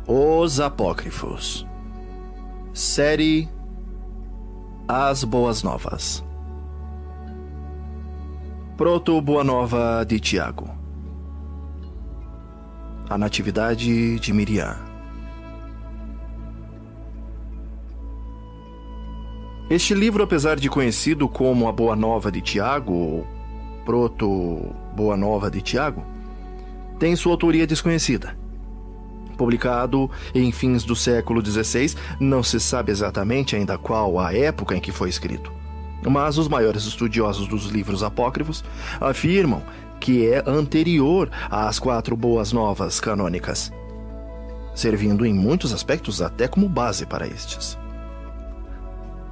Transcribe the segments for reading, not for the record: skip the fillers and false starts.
Os Apócrifos. Série As Boas Novas. Proto-Boa Nova de Tiago. A Natividade de Miriam. Este livro, apesar de conhecido como a Boa Nova de Tiago, ou Proto-Boa Nova de Tiago, tem sua autoria desconhecida. Publicado em fins do século XVI, não se sabe exatamente ainda qual a época em que foi escrito. Mas os maiores estudiosos dos livros apócrifos afirmam que é anterior às 4 Boas Novas canônicas, servindo em muitos aspectos até como base para estes.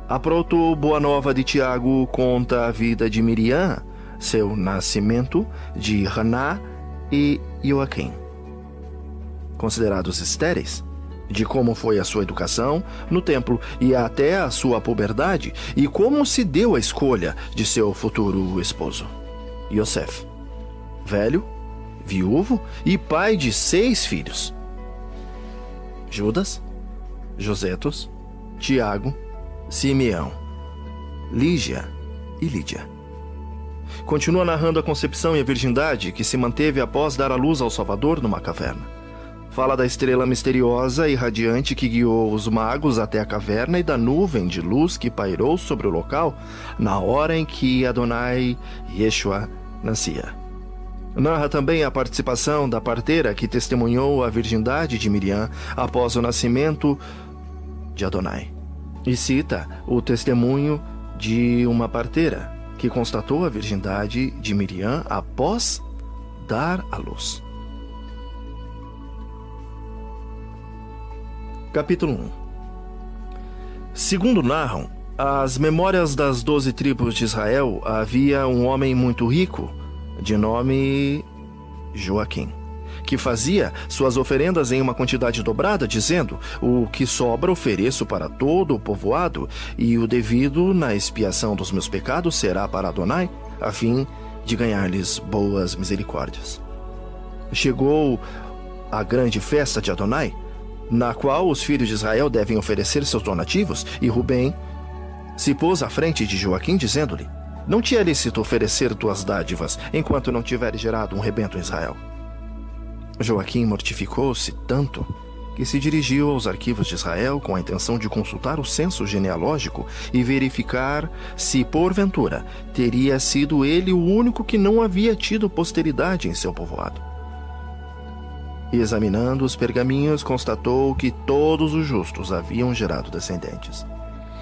A Proto-Boa Nova de Tiago conta a vida de Miriam, seu nascimento, de Haná e Joaquim, considerados estéreis, de como foi a sua educação no templo e até a sua puberdade, e como se deu a escolha de seu futuro esposo, Yosef, velho, viúvo e pai de 6 filhos: Judas, Josetos, Tiago, Simeão, Lígia e Lídia. Continua narrando a concepção e a virgindade que se manteve após dar à luz ao Salvador numa caverna. Fala da estrela misteriosa e radiante que guiou os magos até a caverna e da nuvem de luz que pairou sobre o local na hora em que Adonai Yeshua nascia. Narra também a participação da parteira que testemunhou a virgindade de Miriam após o nascimento de Adonai. E cita o testemunho de uma parteira que constatou a virgindade de Miriam após dar à luz. Capítulo 1. Segundo narram as memórias das 12 tribos de Israel, havia um homem muito rico, de nome Joaquim, que fazia suas oferendas em uma quantidade dobrada, dizendo: o que sobra ofereço para todo o povoado, e o devido na expiação dos meus pecados será para Adonai, a fim de ganhar-lhes boas misericórdias. Chegou a grande festa de Adonai, na qual os filhos de Israel devem oferecer seus donativos, e Rubem se pôs à frente de Joaquim, dizendo-lhe: não te é lícito oferecer tuas dádivas, enquanto não tiveres gerado um rebento em Israel. Joaquim mortificou-se tanto que se dirigiu aos arquivos de Israel com a intenção de consultar o censo genealógico e verificar se, porventura, teria sido ele o único que não havia tido posteridade em seu povoado. E, examinando os pergaminhos, constatou que todos os justos haviam gerado descendentes.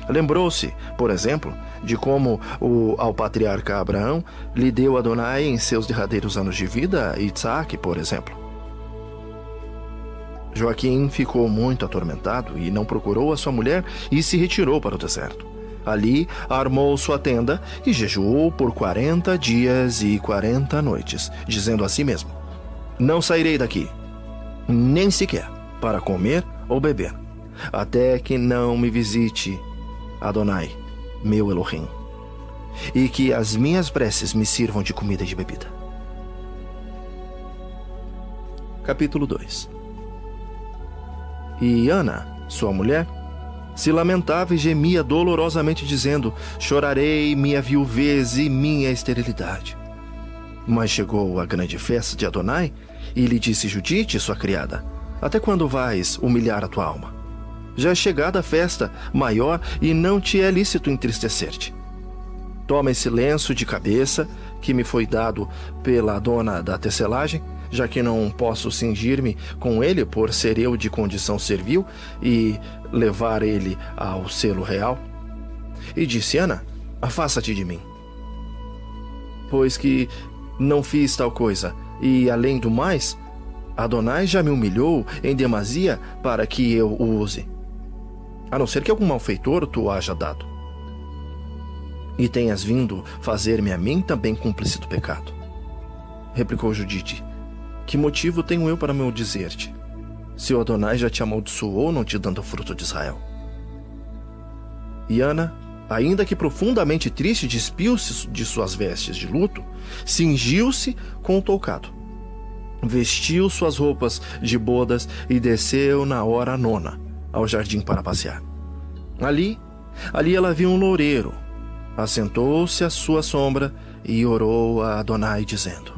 Lembrou-se, por exemplo, de como ao patriarca Abraão lhe deu Adonai em seus derradeiros anos de vida, Isaac, por exemplo. Joaquim ficou muito atormentado e não procurou a sua mulher e se retirou para o deserto. Ali armou sua tenda e jejuou por 40 dias e 40 noites, dizendo a si mesmo: não sairei daqui, nem sequer para comer ou beber, até que não me visite Adonai, meu Elohim, e que as minhas preces me sirvam de comida e de bebida. Capítulo 2. E Ana, sua mulher, se lamentava e gemia dolorosamente, dizendo: chorarei minha viuvez e minha esterilidade. Mas chegou a grande festa de Adonai, e lhe disse Judite, sua criada: até quando vais humilhar a tua alma? Já é chegada a festa maior e não te é lícito entristecer-te. Toma esse lenço de cabeça que me foi dado pela dona da tecelagem, já que não posso cingir-me com ele por ser eu de condição servil e levar ele ao selo real. E disse Ana: afasta-te de mim, pois que não fiz tal coisa, e além do mais, Adonai já me humilhou em demasia para que eu o use, a não ser que algum malfeitor tu haja dado, e tenhas vindo fazer-me a mim também cúmplice do pecado. Replicou Judite: que motivo tenho eu para maldizer-te, se o Adonai já te amaldiçoou, não te dando o fruto de Israel? E Ana, ainda que profundamente triste, despiu-se de suas vestes de luto, cingiu-se com o toucado, vestiu suas roupas de bodas e desceu na hora nona ao jardim para passear. Ali ela viu um loureiro. Assentou-se à sua sombra e orou a Adonai, dizendo: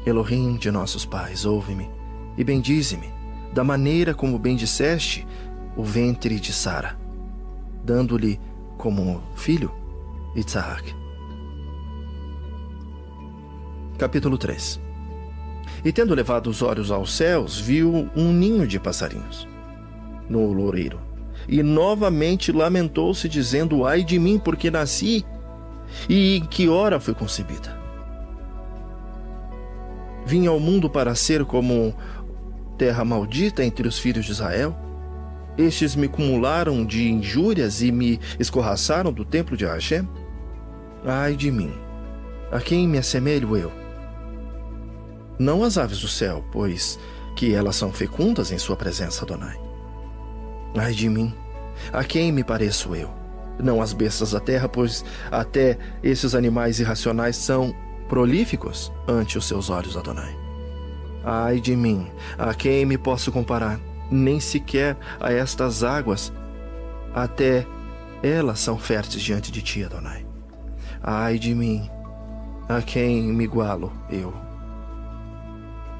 Elohim de nossos pais, ouve-me e bendize-me, da maneira como bendisseste o ventre de Sara, dando-lhe como filho Isaac. Capítulo 3. E tendo levado os olhos aos céus, viu um ninho de passarinhos no loureiro, e novamente lamentou-se, dizendo: Ai de mim, porque nasci, e em que hora fui concebida? Vim ao mundo para ser como terra maldita entre os filhos de Israel. Estes me cumularam de injúrias e me escorraçaram do templo de Hashem. Ai de mim, a quem me assemelho eu? Não as aves do céu, pois que elas são fecundas em sua presença, Adonai. Ai de mim, a quem me pareço eu? Não as bestas da terra, pois até esses animais irracionais são prolíficos ante os seus olhos, Adonai. Ai de mim, a quem me posso comparar? Nem sequer a estas águas, até elas são férteis diante de ti, Adonai. Ai de mim, a quem me igualo eu?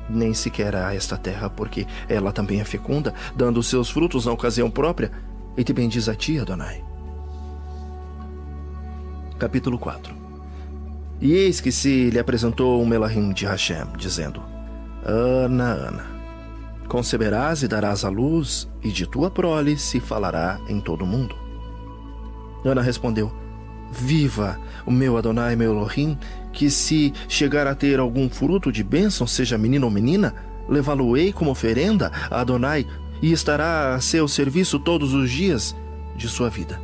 Nem sequer a esta terra, porque ela também é fecunda, dando os seus frutos na ocasião própria, e te bendiz a ti, Adonai. Capítulo 4. E eis que se lhe apresentou um Melahim de Hashem, dizendo: Ana, conceberás e darás à luz, e de tua prole se falará em todo o mundo. Ana respondeu: Viva o meu Adonai, meu Elohim, que se chegar a ter algum fruto de bênção, seja menino ou menina, levá-lo-ei como oferenda a Adonai, e estará a seu serviço todos os dias de sua vida.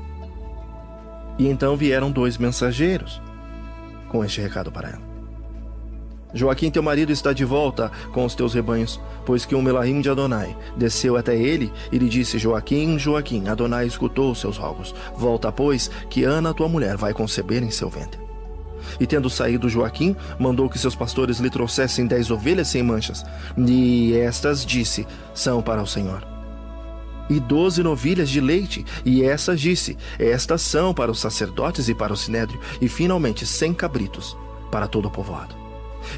E então vieram 2 mensageiros com este recado para ela: Joaquim, teu marido, está de volta com os teus rebanhos, pois que um Melahim de Adonai desceu até ele e lhe disse: Joaquim, Joaquim, Adonai escutou os seus rogos. Volta, pois, que Ana, tua mulher, vai conceber em seu ventre. E tendo saído Joaquim, mandou que seus pastores lhe trouxessem 10 ovelhas sem manchas, e estas, disse, são para o Senhor. E 12 novilhas de leite, e estas, disse, estas são para os sacerdotes e para o sinédrio, e finalmente 100 cabritos para todo o povoado.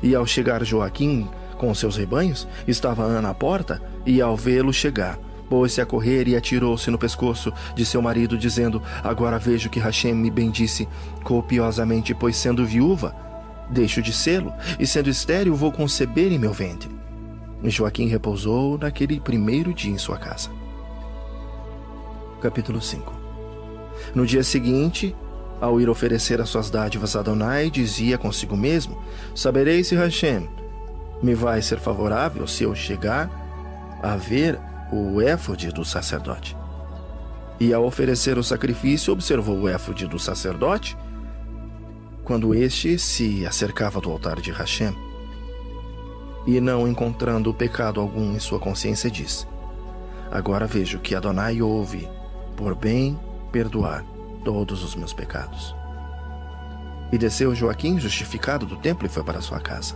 E ao chegar Joaquim com seus rebanhos, estava Ana à porta, e ao vê-lo chegar, pôs-se a correr e atirou-se no pescoço de seu marido, dizendo: Agora vejo que Hashem me bendisse copiosamente, pois sendo viúva, deixo de sê-lo, e sendo estéril, vou conceber em meu ventre. E Joaquim repousou naquele primeiro dia em sua casa. Capítulo 5. No dia seguinte, ao ir oferecer as suas dádivas a Adonai, dizia consigo mesmo: Saberei se Hashem me vai ser favorável se eu chegar a ver o éfode do sacerdote. E ao oferecer o sacrifício, observou o éfode do sacerdote, quando este se acercava do altar de Hashem, e não encontrando pecado algum em sua consciência, disse: Agora vejo que Adonai ouve, por bem perdoar todos os meus pecados. E desceu Joaquim, justificado do templo, e foi para sua casa.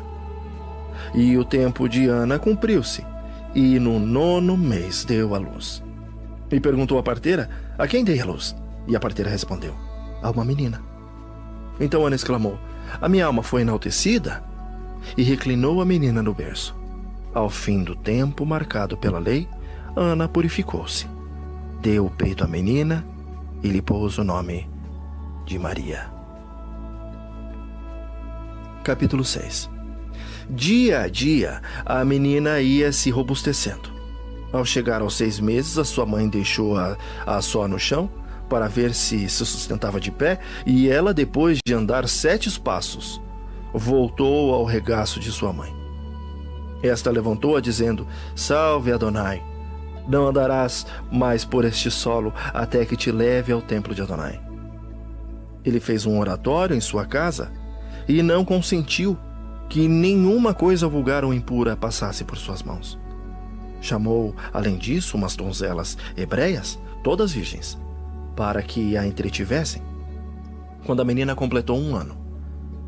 E o tempo de Ana cumpriu-se, e no 9º mês deu à luz. E perguntou à parteira: A quem dei a luz? E a parteira respondeu: A uma menina. Então Ana exclamou: A minha alma foi enaltecida, e reclinou a menina no berço. Ao fim do tempo marcado pela lei, Ana purificou-se, deu o peito à menina e lhe pôs o nome de Maria. Capítulo 6. Dia a dia, a menina ia se robustecendo. Ao chegar aos 6 meses, a sua mãe deixou-a só no chão para ver se sustentava de pé, e ela, depois de andar 7 passos, voltou ao regaço de sua mãe. Esta levantou-a, dizendo: Salve, Adonai! Não andarás mais por este solo até que te leve ao templo de Adonai. Ele fez um oratório em sua casa e não consentiu que nenhuma coisa vulgar ou impura passasse por suas mãos. Chamou, além disso, umas donzelas hebreias, todas virgens, para que a entretivessem. Quando a menina completou 1 ano,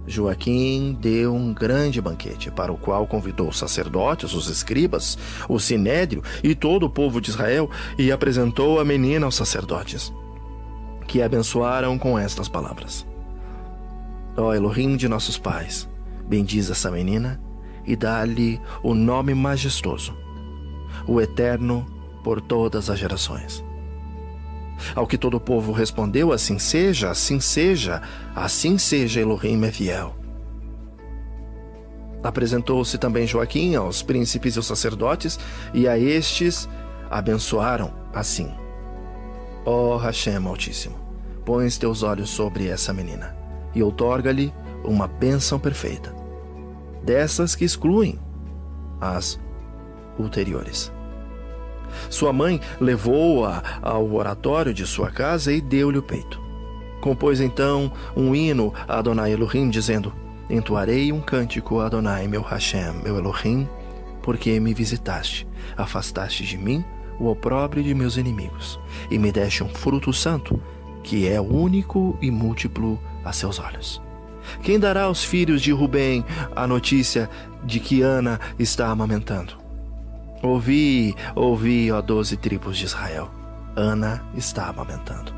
Joaquim deu um grande banquete, para o qual convidou os sacerdotes, os escribas, o sinédrio e todo o povo de Israel, e apresentou a menina aos sacerdotes, que a abençoaram com estas palavras: Ó Elohim de nossos pais, bendiz essa menina e dá-lhe o nome majestoso, o Eterno por todas as gerações. Ao que todo o povo respondeu: assim seja, assim seja, assim seja, Elohim é fiel. Apresentou-se também Joaquim aos príncipes e aos sacerdotes, e a estes abençoaram assim: Ó Hashem Altíssimo, põe os teus olhos sobre essa menina e outorga-lhe uma bênção perfeita, dessas que excluem as ulteriores. Sua mãe levou-a ao oratório de sua casa e deu-lhe o peito. Compôs então um hino a Adonai Elohim, dizendo: Entoarei um cântico a Adonai, meu Hashem, meu Elohim, porque me visitaste, afastaste de mim o opróbrio de meus inimigos, e me deste um fruto santo, que é único e múltiplo a seus olhos. Quem dará aos filhos de Rubem a notícia de que Ana está amamentando? Ouvi, ó 12 tribos de Israel. Ana está amamentando.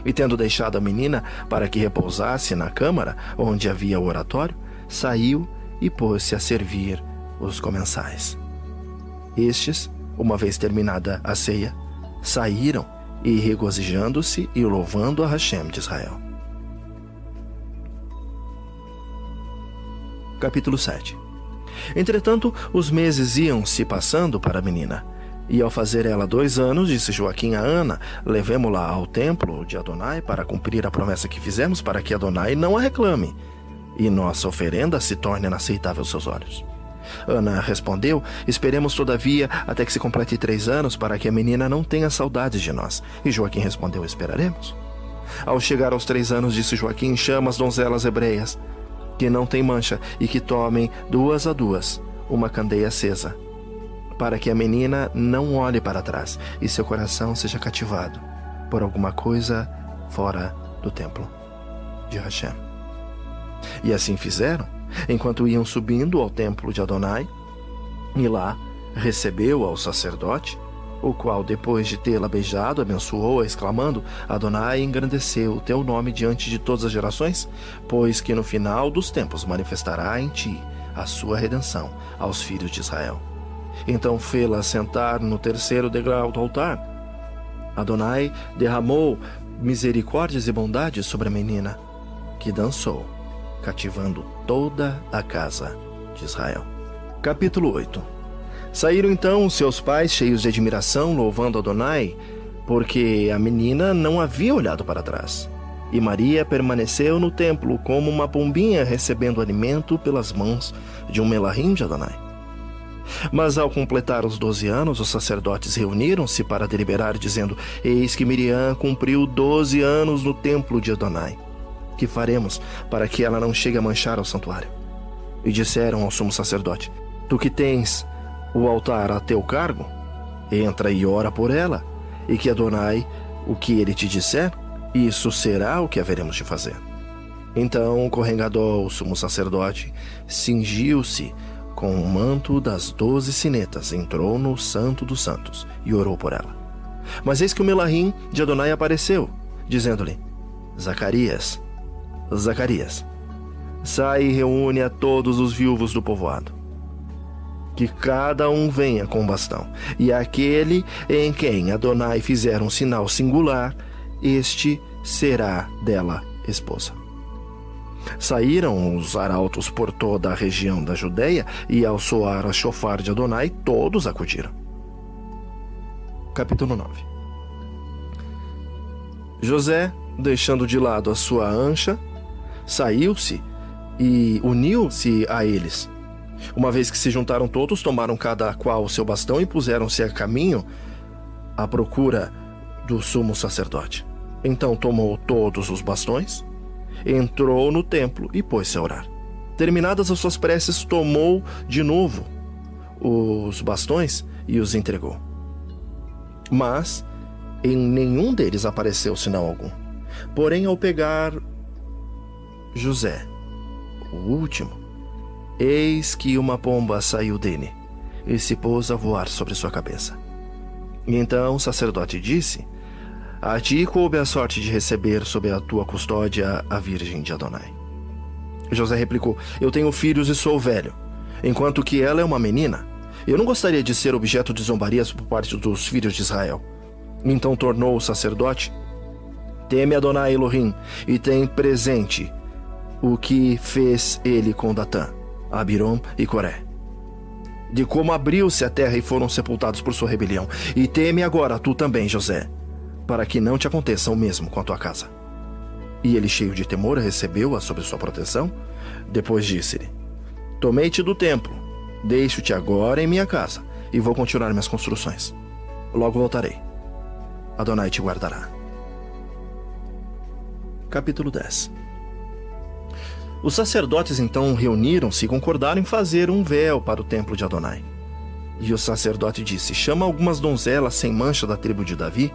E tendo deixado a menina para que repousasse na câmara onde havia o oratório, saiu e pôs-se a servir os comensais. Estes, uma vez terminada a ceia, saíram e regozijando-se e louvando a Hashem de Israel. Capítulo 7. Entretanto, os meses iam se passando para a menina. E ao fazer ela 2 anos, disse Joaquim a Ana: Levemo-la ao templo de Adonai para cumprir a promessa que fizemos, para que Adonai não a reclame, e nossa oferenda se torne aceitável aos seus olhos. Ana respondeu: Esperemos todavia até que se complete 3 anos, para que a menina não tenha saudades de nós. E Joaquim respondeu: Esperaremos. Ao chegar aos 3 anos, disse Joaquim: Chama as donzelas hebreias, que não têm mancha, e que tomem 2 a 2 uma candeia acesa, para que a menina não olhe para trás e seu coração seja cativado por alguma coisa fora do templo de Hashem. E assim fizeram, enquanto iam subindo ao templo de Adonai, e lá recebeu ao sacerdote, o qual, depois de tê-la beijado, abençoou-a, exclamando: Adonai engrandeceu o teu nome diante de todas as gerações, pois que no final dos tempos manifestará em ti a sua redenção aos filhos de Israel. Então fê-la sentar no 3º degrau do altar. Adonai derramou misericórdias e bondades sobre a menina, que dançou, cativando toda a casa de Israel. Capítulo 8. Saíram então seus pais cheios de admiração, louvando Adonai, porque a menina não havia olhado para trás. E Maria permaneceu no templo como uma pombinha recebendo alimento pelas mãos de um melahim de Adonai. Mas ao completar os 12 anos, os sacerdotes reuniram-se para deliberar, dizendo: Eis que Miriam cumpriu 12 anos no templo de Adonai. Que faremos para que ela não chegue a manchar o santuário? E disseram ao sumo sacerdote: Tu que tens o altar a teu cargo, entra e ora por ela, e que Adonai, o que ele te disser, isso será o que haveremos de fazer. Então o Corregador, o sumo sacerdote, cingiu-se com o manto das 12 sinetas, entrou no Santo dos Santos e orou por ela. Mas eis que o melahim de Adonai apareceu, dizendo-lhe: Zacarias, Zacarias, sai e reúne a todos os viúvos do povoado, que cada um venha com um bastão, e aquele em quem Adonai fizer um sinal singular, este será dela esposa. Saíram os arautos por toda a região da Judeia, e ao soar a chofar de Adonai, todos acudiram. Capítulo 9. José, deixando de lado a sua ancha, saiu-se e uniu-se a eles. Uma vez que se juntaram todos, tomaram cada qual o seu bastão e puseram-se a caminho à procura do sumo sacerdote. Então tomou todos os bastões, entrou no templo e pôs-se a orar. Terminadas as suas preces, tomou de novo os bastões e os entregou. Mas em nenhum deles apareceu sinal algum. Porém, ao pegar José o último, eis que uma pomba saiu dele e se pôs a voar sobre sua cabeça. E então o sacerdote disse: a ti coube a sorte de receber sob a tua custódia a Virgem de Adonai. José replicou: eu tenho filhos e sou velho, enquanto que ela é uma menina. Eu não gostaria de ser objeto de zombarias por parte dos filhos de Israel. Então tornou o sacerdote: teme Adonai Elohim e tem presente o que fez ele com Datã, Abirom e Coré, de como abriu-se a terra e foram sepultados por sua rebelião. E teme agora tu também, José, para que não te aconteça o mesmo com a tua casa. E ele, cheio de temor, recebeu-a sob sua proteção. Depois disse-lhe: tomei-te do templo, deixo-te agora em minha casa e vou continuar minhas construções. Logo voltarei. Adonai te guardará. Capítulo 10. Os sacerdotes então reuniram-se e concordaram em fazer um véu para o templo de Adonai. E o sacerdote disse: chama algumas donzelas sem mancha da tribo de Davi.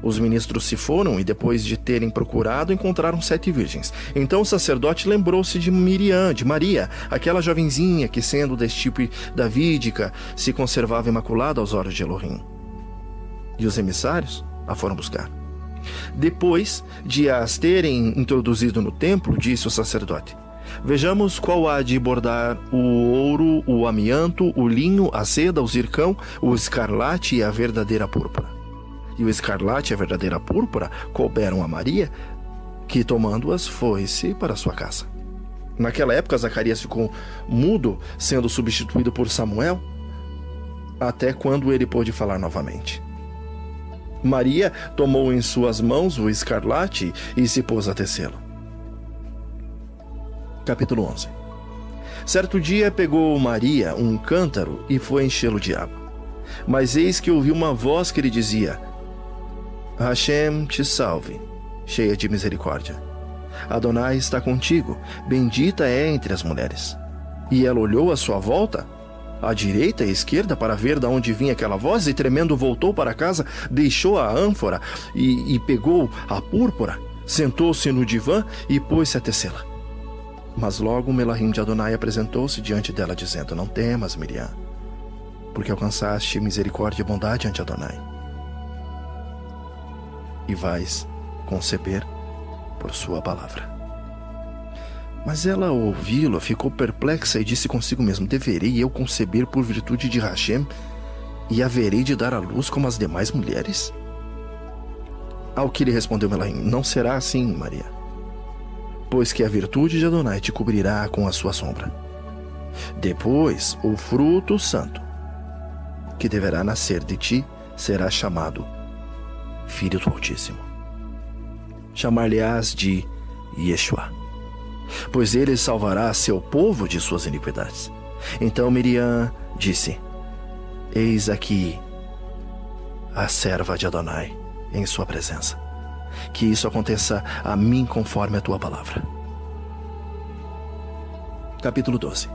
Os ministros se foram e, depois de terem procurado, encontraram 7 virgens. Então o sacerdote lembrou-se de Miriam, de Maria, aquela jovenzinha que, sendo da estirpe davídica, se conservava imaculada aos olhos de Elohim. E os emissários a foram buscar. Depois de as terem introduzido no templo, disse o sacerdote: vejamos qual há de bordar o ouro, o amianto, o linho, a seda, o zircão, o escarlate e a verdadeira púrpura. E o escarlate e a verdadeira púrpura couberam a Maria, que, tomando-as, foi-se para sua casa. Naquela época, Zacarias ficou mudo, sendo substituído por Samuel, até quando ele pôde falar novamente. Maria tomou em suas mãos o escarlate e se pôs a tecê-lo. Capítulo 11. Certo dia pegou Maria um cântaro e foi enchê-lo de água. Mas eis que ouviu uma voz que lhe dizia: Hashem te salve, cheia de misericórdia. Adonai está contigo, bendita é entre as mulheres. E ela olhou à sua volta, à direita e à esquerda, para ver de onde vinha aquela voz, e tremendo voltou para casa, deixou a ânfora e pegou a púrpura, sentou-se no divã e pôs-se a tecê-la. Mas logo o Melahim de Adonai apresentou-se diante dela, dizendo: não temas, Miriam, porque alcançaste misericórdia e bondade ante Adonai, e vais conceber por sua palavra. Mas ela, ao ouvi-lo, ficou perplexa e disse consigo mesmo: deverei eu conceber por virtude de Hashem e haverei de dar à luz como as demais mulheres? Ao que lhe respondeu Melahim: não será assim, Maria, pois que a virtude de Adonai te cobrirá com a sua sombra. Depois, o fruto santo que deverá nascer de ti será chamado Filho do Altíssimo. Chamar-lhe-ás de Yeshua, pois ele salvará seu povo de suas iniquidades. Então Miriam disse: eis aqui a serva de Adonai em sua presença. Que isso aconteça a mim conforme a tua palavra. Capítulo 12.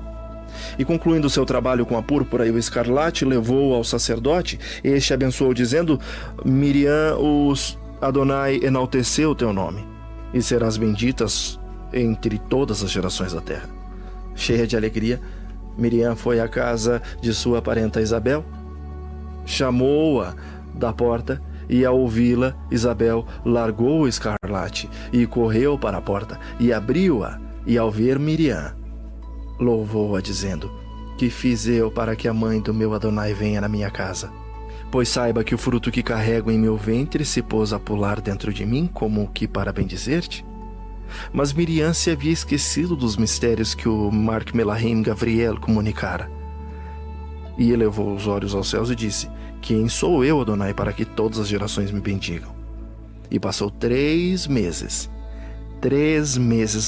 E concluindo seu trabalho com a púrpura e o escarlate, levou-o ao sacerdote. Este abençoou, dizendo: Miriam, os Adonai enalteceu o teu nome, e serás benditas entre todas as gerações da terra. Cheia de alegria, Miriam foi à casa de sua parenta Isabel, chamou-a da porta, e ao ouvi-la, Isabel largou o escarlate e correu para a porta e abriu-a, e ao ver Miriam, louvou-a, dizendo: que fiz eu para que a mãe do meu Adonai venha na minha casa? Pois saiba que o fruto que carrego em meu ventre se pôs a pular dentro de mim, como que para bendizer-te. Mas Miriam se havia esquecido dos mistérios que o Mark Melahim Gabriel comunicara. E elevou os olhos aos céus e disse: quem sou eu, Adonai, para que todas as gerações me bendigam? E passou 3 meses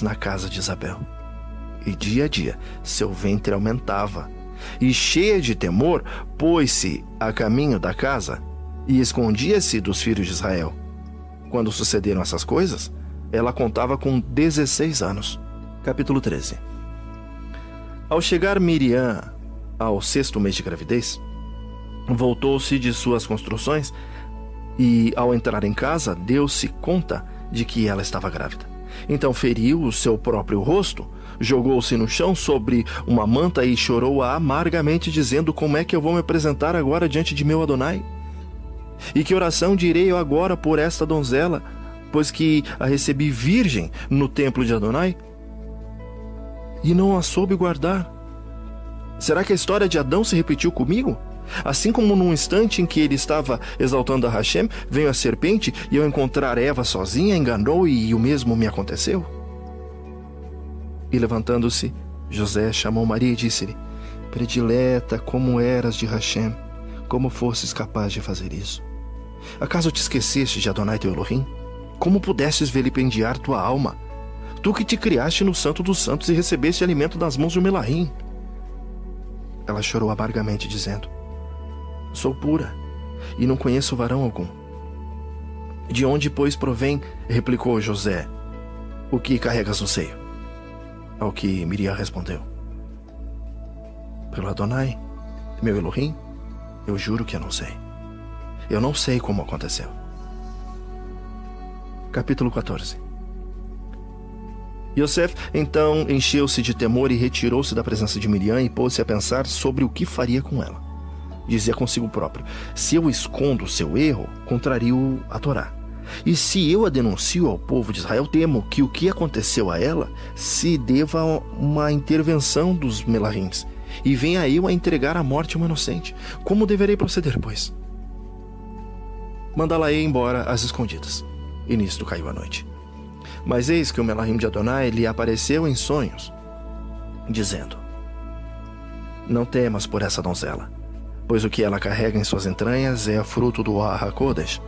na casa de Isabel. E dia a dia seu ventre aumentava. E cheia de temor, pôs-se a caminho da casa e escondia-se dos filhos de Israel. Quando sucederam essas coisas, ela contava com 16 anos. Capítulo 13. Ao chegar Miriam ao 6º mês de gravidez, voltou-se de suas construções e, ao entrar em casa, deu-se conta de que ela estava grávida. Então feriu o seu próprio rosto, jogou-se no chão sobre uma manta e chorou amargamente, dizendo: como é que eu vou me apresentar agora diante de meu Adonai? E que oração direi eu agora por esta donzela, pois que a recebi virgem no templo de Adonai e não a soube guardar? Será que a história de Adão se repetiu comigo? Assim como num instante em que ele estava exaltando a Hashem, veio a serpente e ao encontrar Eva sozinha, enganou e o mesmo me aconteceu? E levantando-se, José chamou Maria e disse-lhe: predileta, como eras de Hashem, como fosses capaz de fazer isso? Acaso te esqueceste de Adonai teu Elohim? Como pudestes vilipendiar tua alma? Tu que te criaste no Santo dos Santos e recebeste alimento das mãos de um Melahim. Ela chorou amargamente, dizendo: sou pura e não conheço varão algum. De onde, pois, provém, replicou José, o que carregas no seio? Ao que Miriam respondeu: pelo Adonai, meu Elohim, eu juro que eu não sei. Eu não sei como aconteceu. Capítulo 14. Yosef então encheu-se de temor e retirou-se da presença de Miriam e pôs-se a pensar sobre o que faria com ela. Dizia consigo próprio: se eu escondo o seu erro, contrario a Torá. E se eu a denuncio ao povo de Israel, temo que o que aconteceu a ela se deva a uma intervenção dos Melahims e venha eu a entregar à morte um inocente. Como deverei proceder, pois? Mandá-la-ei embora às escondidas. E nisto caiu a noite. Mas eis que o Melahim de Adonai lhe apareceu em sonhos, dizendo: não temas por essa donzela, pois o que ela carrega em suas entranhas é fruto do HaKodesh.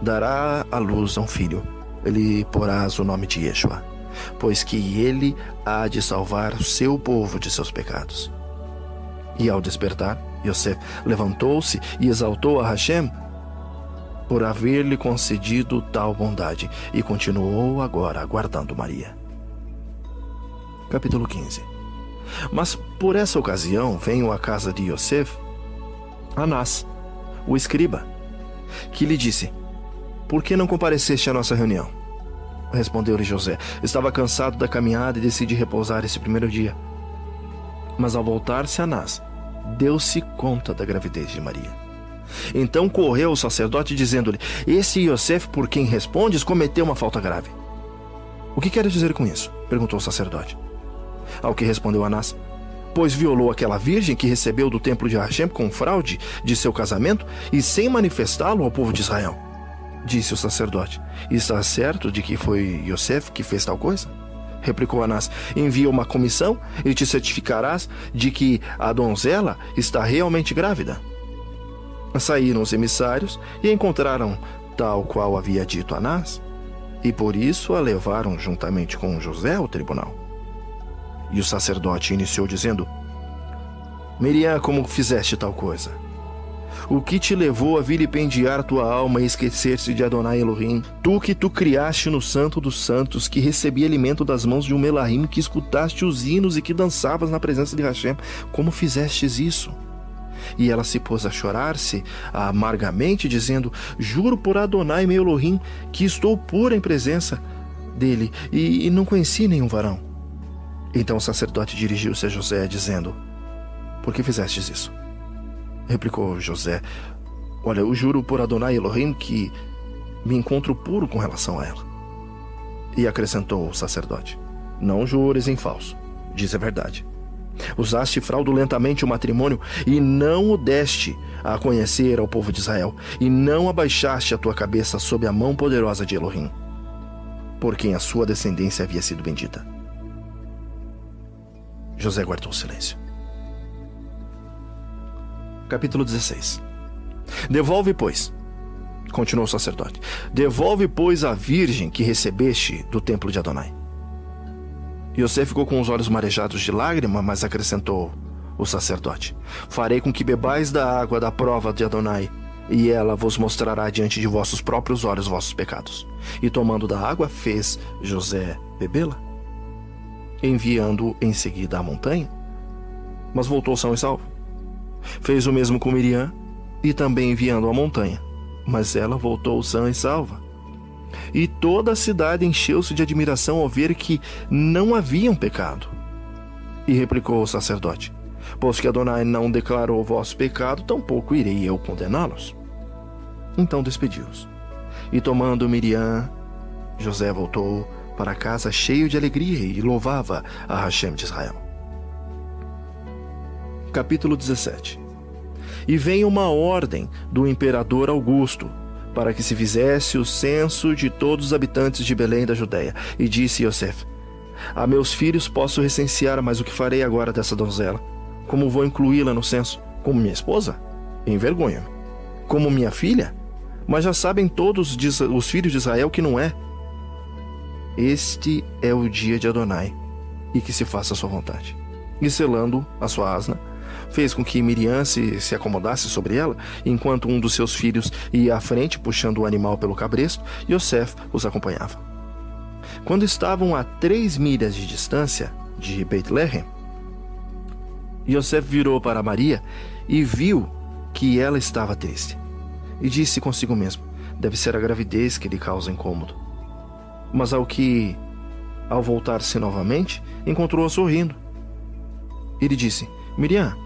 Dará à luz a um filho, lhe porás o nome de Yeshua, pois que ele há de salvar o seu povo de seus pecados. E ao despertar, Yosef levantou-se e exaltou a Hashem por haver-lhe concedido tal bondade, e continuou agora aguardando Maria. Capítulo 15. Mas por essa ocasião veio à casa de Yosef Anás, o escriba, que lhe disse: por que não compareceste à nossa reunião? Respondeu-lhe José: estava cansado da caminhada e decidi repousar esse primeiro dia. Mas ao voltar-se Anás, deu-se conta da gravidez de Maria. Então correu o sacerdote, dizendo-lhe: esse Yosef por quem respondes cometeu uma falta grave. O que queres dizer com isso? Perguntou o sacerdote. Ao que respondeu Anás: pois violou aquela virgem que recebeu do templo de Hashem com fraude de seu casamento e sem manifestá-lo ao povo de Israel. Disse o sacerdote: está certo de que foi Yosef que fez tal coisa? Replicou Anás: envia uma comissão e te certificarás de que a donzela está realmente grávida. Saíram os emissários e encontraram tal qual havia dito Anás, e por isso a levaram juntamente com José ao tribunal. E o sacerdote iniciou dizendo: Miriam, como fizeste tal coisa? O que te levou a vilipendiar tua alma e esquecer-se de Adonai Elohim? Tu criaste no Santo dos Santos, que recebia alimento das mãos de um Melahim, que escutaste os hinos e que dançavas na presença de Hashem. Como fizestes isso? E ela se pôs a chorar-se amargamente, dizendo: juro por Adonai meu Elohim, que estou pura em presença dele, e não conheci nenhum varão. Então o sacerdote dirigiu-se a José, dizendo: por que fizestes isso? Replicou José: olha, eu juro por Adonai Elohim que me encontro puro com relação a ela. E acrescentou o sacerdote: não jures em falso, diz a verdade. Usaste fraudulentamente o matrimônio e não o deste a conhecer ao povo de Israel, e não abaixaste a tua cabeça sob a mão poderosa de Elohim, por quem a sua descendência havia sido bendita. José guardou silêncio. Capítulo 16. Devolve, pois, continuou o sacerdote, devolve, pois, a virgem que recebeste do templo de Adonai. Yosef ficou com os olhos marejados de lágrima, mas acrescentou o sacerdote: farei com que bebais da água da prova de Adonai, e ela vos mostrará diante de vossos próprios olhos vossos pecados. E tomando da água, fez José bebê-la, enviando-o em seguida à montanha, mas voltou são e salvo. Fez o mesmo com Miriam, e também enviando-a à montanha, mas ela voltou sã e salva. E toda a cidade encheu-se de admiração ao ver que não haviam pecado. E replicou o sacerdote: pois que Adonai não declarou o vosso pecado, tampouco irei eu condená-los. Então despediu-os. E tomando Miriam, José voltou para casa cheio de alegria e louvava a Hashem de Israel. Capítulo 17. E veio uma ordem do imperador Augusto, para que se fizesse o censo de todos os habitantes de Belém da Judéia. E disse Yosef: a meus filhos posso recensear, mas o que farei agora dessa donzela? Como vou incluí-la no censo? Como minha esposa? Envergonha-me. Como minha filha? Mas já sabem todos os filhos de Israel que não é. Este é o dia de Adonai, e que se faça a sua vontade. E selando a sua asna, fez com que Miriam se acomodasse sobre ela, enquanto um dos seus filhos ia à frente, puxando o animal pelo cabresto, e Yosef os acompanhava. Quando estavam a 3 milhas de distância de Beit-Lehem, Yosef virou para Maria e viu que ela estava triste. E disse consigo mesmo: deve ser a gravidez que lhe causa incômodo. Mas ao voltar-se novamente, encontrou-a sorrindo. Ele disse: Miriam,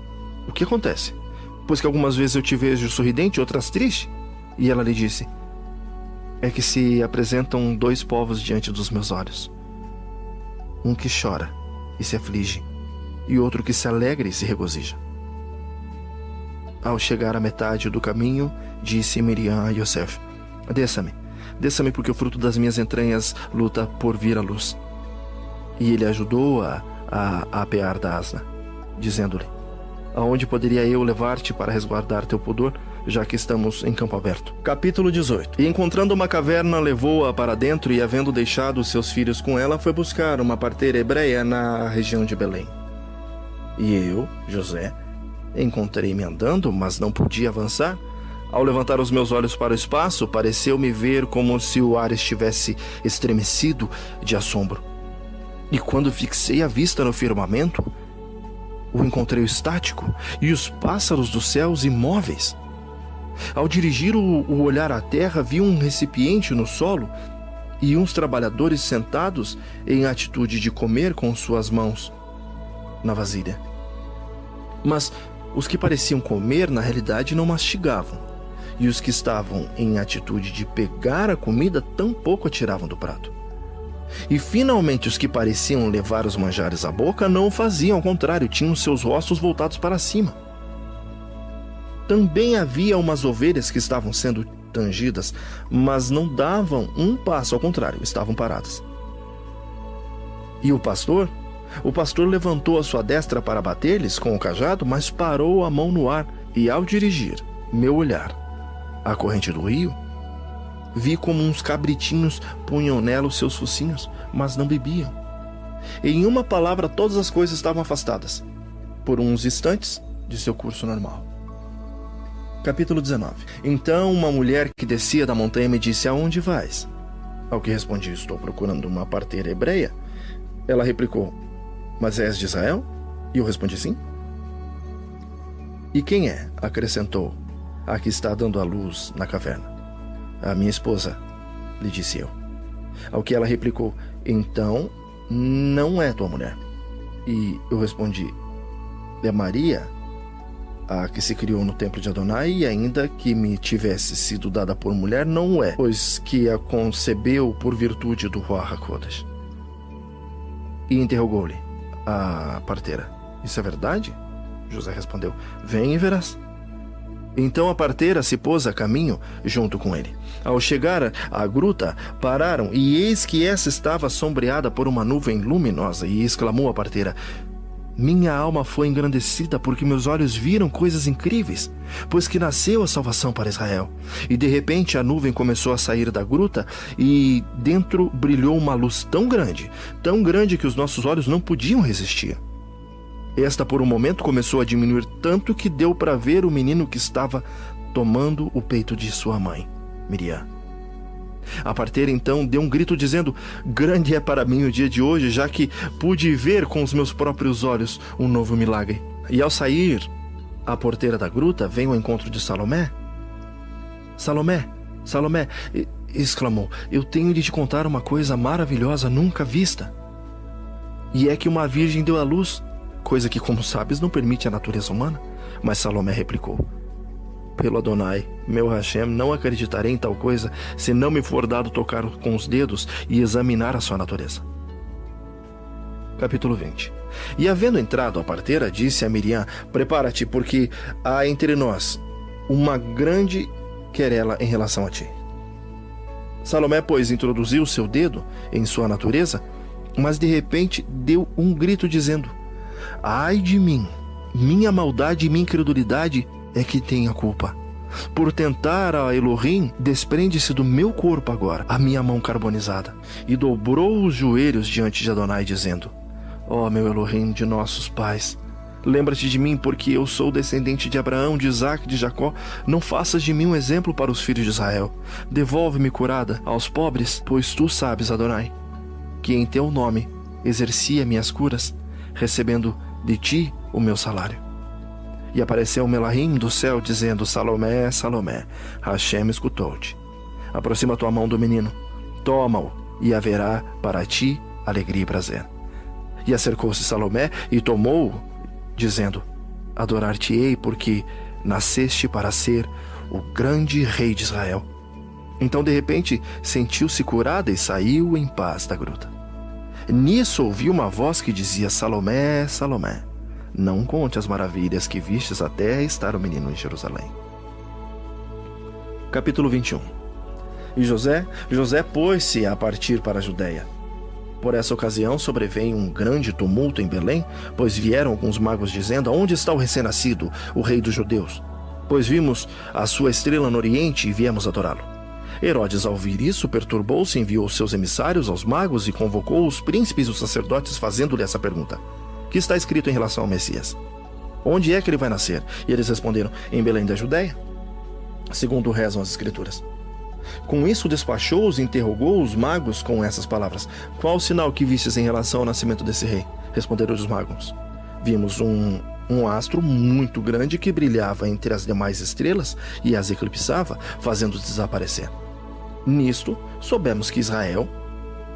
o que acontece? Pois que algumas vezes eu te vejo sorridente e outras triste. E ela lhe disse: é que se apresentam 2 povos diante dos meus olhos. Um que chora e se aflige, e outro que se alegra e se regozija. Ao chegar à metade do caminho, disse Miriam a Yosef: desça-me, porque o fruto das minhas entranhas luta por vir à luz. E ele ajudou-a a apear da asna, dizendo-lhe: aonde poderia eu levar-te para resguardar teu pudor, já que estamos em campo aberto? Capítulo 18. E encontrando uma caverna, levou-a para dentro, e havendo deixado seus filhos com ela, foi buscar uma parteira hebreia na região de Belém. E eu, José, encontrei-me andando, mas não podia avançar. Ao levantar os meus olhos para o espaço, pareceu-me ver como se o ar estivesse estremecido de assombro. E quando fixei a vista no firmamento, o encontrei estático, e os pássaros dos céus imóveis. Ao dirigir o olhar à terra, vi um recipiente no solo e uns trabalhadores sentados em atitude de comer com suas mãos na vasilha. Mas os que pareciam comer, na realidade, não mastigavam, e os que estavam em atitude de pegar a comida tampouco a tiravam do prato. E finalmente os que pareciam levar os manjares à boca não o faziam, ao contrário, tinham seus rostos voltados para cima. Também havia umas ovelhas que estavam sendo tangidas, mas não davam um passo, ao contrário, estavam paradas. E o pastor levantou a sua destra para bater-lhes com o cajado, mas parou a mão no ar, e ao dirigir meu olhar à corrente do rio, vi como uns cabritinhos punham nela os seus focinhos, mas não bebiam. Em uma palavra, todas as coisas estavam afastadas, por uns instantes, de seu curso normal. Capítulo 19. Então uma mulher que descia da montanha me disse: aonde vais? Ao que respondi: estou procurando uma parteira hebreia. Ela replicou: mas és de Israel? E eu respondi: sim. E quem é? Acrescentou: a que está dando à luz na caverna. A minha esposa, lhe disse eu. Ao que ela replicou: então não é tua mulher. E eu respondi: é Maria, a que se criou no templo de Adonai, e ainda que me tivesse sido dada por mulher, não é, pois que a concebeu por virtude do Ruach HaKodesh. E interrogou-lhe a parteira: isso é verdade? José respondeu: vem e verás. Então a parteira se pôs a caminho junto com ele. Ao chegar à gruta, pararam, e eis que essa estava sombreada por uma nuvem luminosa, e exclamou a parteira: minha alma foi engrandecida, porque meus olhos viram coisas incríveis, pois que nasceu a salvação para Israel. E de repente a nuvem começou a sair da gruta, e dentro brilhou uma luz tão grande que os nossos olhos não podiam resistir. Esta por um momento começou a diminuir tanto que deu para ver o menino que estava tomando o peito de sua mãe, Miriam. A parteira então deu um grito dizendo: grande é para mim o dia de hoje, já que pude ver com os meus próprios olhos um novo milagre. E ao sair a porteira da gruta, veio ao encontro de Salomé. Salomé, exclamou, eu tenho de te contar uma coisa maravilhosa nunca vista. E é que uma virgem deu à luz, coisa que, como sabes, não permite a natureza humana. Mas Salomé replicou, pelo Adonai, meu Hashem, não acreditarei em tal coisa se não me for dado tocar com os dedos e examinar a sua natureza. Capítulo 20. E havendo entrado a parteira, disse a Miriam, prepara-te, porque há entre nós uma grande querela em relação a ti. Salomé, pois, introduziu seu dedo em sua natureza, mas de repente deu um grito dizendo, ai de mim, minha maldade e minha incredulidade é que tem a culpa. Por tentar a Elohim, desprende-se do meu corpo agora a minha mão carbonizada. E dobrou os joelhos diante de Adonai, dizendo, ó meu Elohim de nossos pais, lembra-te de mim, porque eu sou descendente de Abraão, de Isaque, de Jacó. Não faças de mim um exemplo para os filhos de Israel. Devolve-me curada aos pobres, pois tu sabes, Adonai, que em teu nome exercia minhas curas, recebendo de ti o meu salário. E apareceu Melahim do céu, dizendo, Salomé, Salomé, Hashem escutou-te. Aproxima tua mão do menino, toma-o, e haverá para ti alegria e prazer. E acercou-se Salomé e tomou-o, dizendo, adorar-te-ei, porque nasceste para ser o grande rei de Israel. Então, de repente, sentiu-se curada e saiu em paz da gruta. Nisso ouviu uma voz que dizia, Salomé, Salomé, não conte as maravilhas que vistes até estar o menino em Jerusalém. Capítulo 21. E José pôs-se a partir para a Judeia. Por essa ocasião sobreveio um grande tumulto em Belém, pois vieram alguns magos dizendo, onde está o recém-nascido, o rei dos judeus? Pois vimos a sua estrela no oriente e viemos adorá-lo. Herodes, ao ouvir isso, perturbou-se, enviou seus emissários aos magos e convocou os príncipes e os sacerdotes, fazendo-lhe essa pergunta. Que está escrito em relação ao Messias? Onde é que ele vai nascer? E eles responderam, em Belém da Judeia, segundo rezam as escrituras. Com isso despachou-os e interrogou os magos com essas palavras. Qual o sinal que vistes em relação ao nascimento desse rei? Responderam os magos. Vimos um astro muito grande que brilhava entre as demais estrelas e as eclipsava, fazendo-os desaparecer. Nisto soubemos que Israel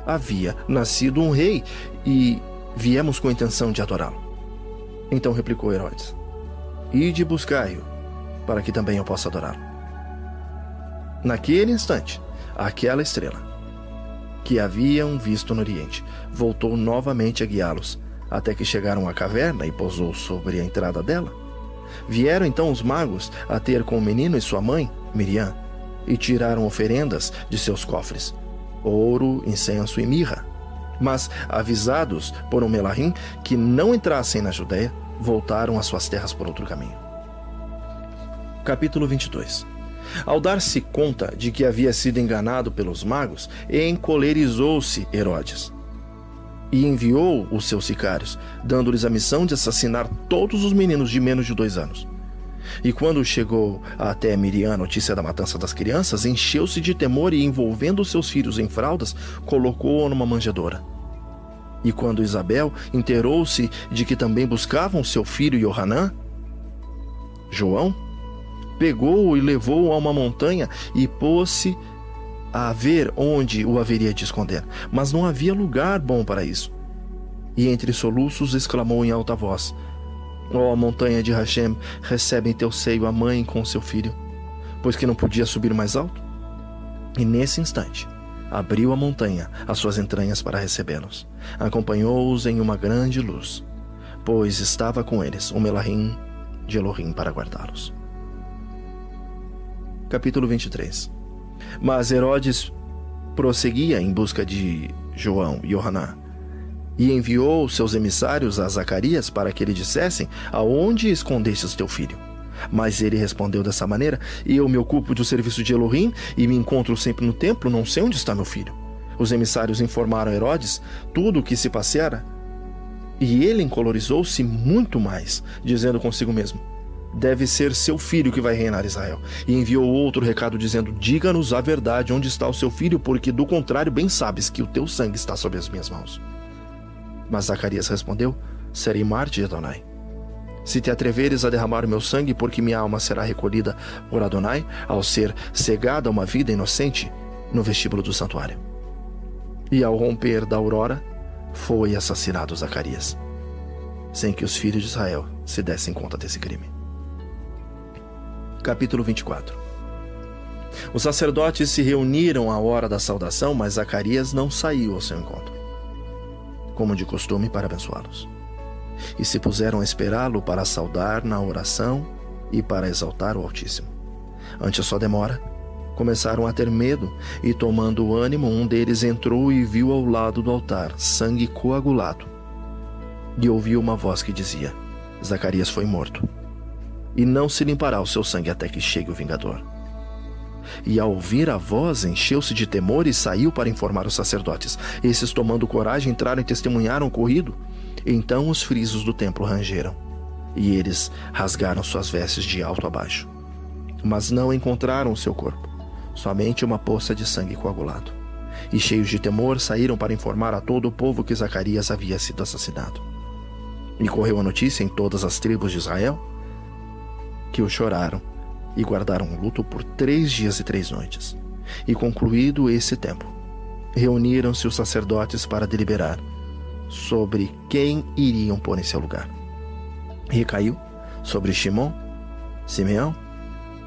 havia nascido um rei e viemos com a intenção de adorá-lo. Então replicou Herodes, ide buscai-o, para que também eu possa adorá-lo. Naquele instante, aquela estrela, que haviam visto no oriente, voltou novamente a guiá-los, até que chegaram à caverna e pousou sobre a entrada dela. Vieram então os magos a ter com o menino e sua mãe, Miriam, e tiraram oferendas de seus cofres, ouro, incenso e mirra. Mas, avisados por um Melahim que não entrassem na Judeia, voltaram às suas terras por outro caminho. Capítulo 22. Ao dar-se conta de que havia sido enganado pelos magos, encolerizou-se Herodes e enviou os seus sicários, dando-lhes a missão de assassinar todos os meninos de menos de 2 anos. E quando chegou até Miriam a notícia da matança das crianças, encheu-se de temor e, envolvendo seus filhos em fraldas, colocou-o numa manjedoura. E quando Isabel inteirou-se de que também buscavam seu filho Yohanã, João, pegou-o e levou-o a uma montanha e pôs-se a ver onde o haveria de esconder. Mas não havia lugar bom para isso. E entre soluços exclamou em alta voz, ó montanha de Hashem, recebe em teu seio a mãe com seu filho, pois que não podia subir mais alto. E nesse instante, abriu a montanha as suas entranhas para recebê-los. Acompanhou-os em uma grande luz, pois estava com eles o Melahim de Elohim para guardá-los. Capítulo 23. Mas Herodes prosseguia em busca de João e Yohanã, e enviou seus emissários a Zacarias para que lhe dissessem, aonde escondestes teu filho? Mas ele respondeu dessa maneira, eu me ocupo do serviço de Elohim e me encontro sempre no templo, não sei onde está meu filho. Os emissários informaram a Herodes tudo o que se passara, e ele encolorizou-se muito mais, dizendo consigo mesmo, deve ser seu filho que vai reinar Israel. E enviou outro recado dizendo, diga-nos a verdade onde está o seu filho, porque do contrário bem sabes que o teu sangue está sob as minhas mãos. Mas Zacarias respondeu, serei mártir de Adonai. Se te atreveres a derramar o meu sangue, porque minha alma será recolhida por Adonai, ao ser cegada a uma vida inocente, no vestíbulo do santuário. E ao romper da aurora, foi assassinado Zacarias, sem que os filhos de Israel se dessem conta desse crime. Capítulo 24. Os sacerdotes se reuniram à hora da saudação, mas Zacarias não saiu ao seu encontro, como de costume, para abençoá-los. E se puseram a esperá-lo para saudar na oração e para exaltar o Altíssimo. Ante a sua demora, começaram a ter medo, e tomando ânimo, um deles entrou e viu ao lado do altar sangue coagulado. E ouviu uma voz que dizia: Zacarias foi morto, e não se limpará o seu sangue até que chegue o vingador. E ao ouvir a voz, encheu-se de temor e saiu para informar os sacerdotes. Esses, tomando coragem, entraram e testemunharam o ocorrido. Então os frisos do templo rangeram, e eles rasgaram suas vestes de alto a baixo. Mas não encontraram o seu corpo, somente uma poça de sangue coagulado. E cheios de temor, saíram para informar a todo o povo que Zacarias havia sido assassinado. E correu a notícia em todas as tribos de Israel, que o choraram e guardaram luto por 3 dias e 3 noites. E concluído esse tempo, reuniram-se os sacerdotes para deliberar sobre quem iriam pôr em seu lugar. Recaiu sobre Simeão,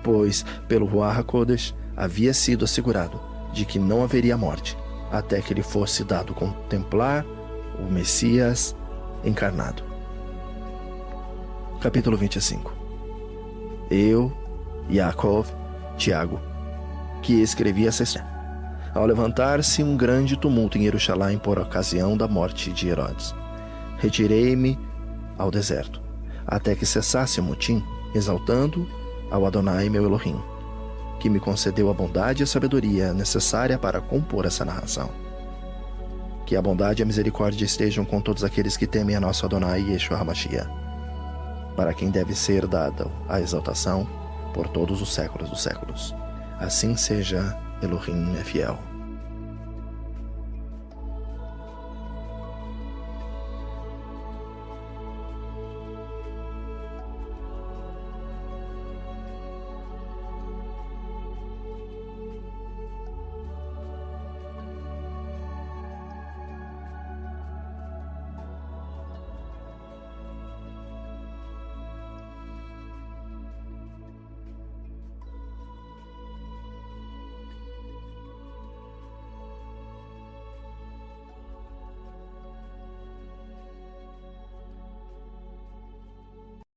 pois pelo Ruach HaKodesh havia sido assegurado de que não haveria morte, até que lhe fosse dado contemplar o Messias encarnado. Capítulo 25. Eu, Yaakov, Tiago, que escrevi essa história, ao levantar-se um grande tumulto em Jerusalém por ocasião da morte de Herodes, retirei-me ao deserto, até que cessasse o motim, exaltando ao Adonai meu Elohim, que me concedeu a bondade e a sabedoria necessária para compor essa narração. Que a bondade e a misericórdia estejam com todos aqueles que temem a nosso Adonai Yeshua HaMashiach, para quem deve ser dada a exaltação por todos os séculos dos séculos. Assim seja, Elohim é fiel.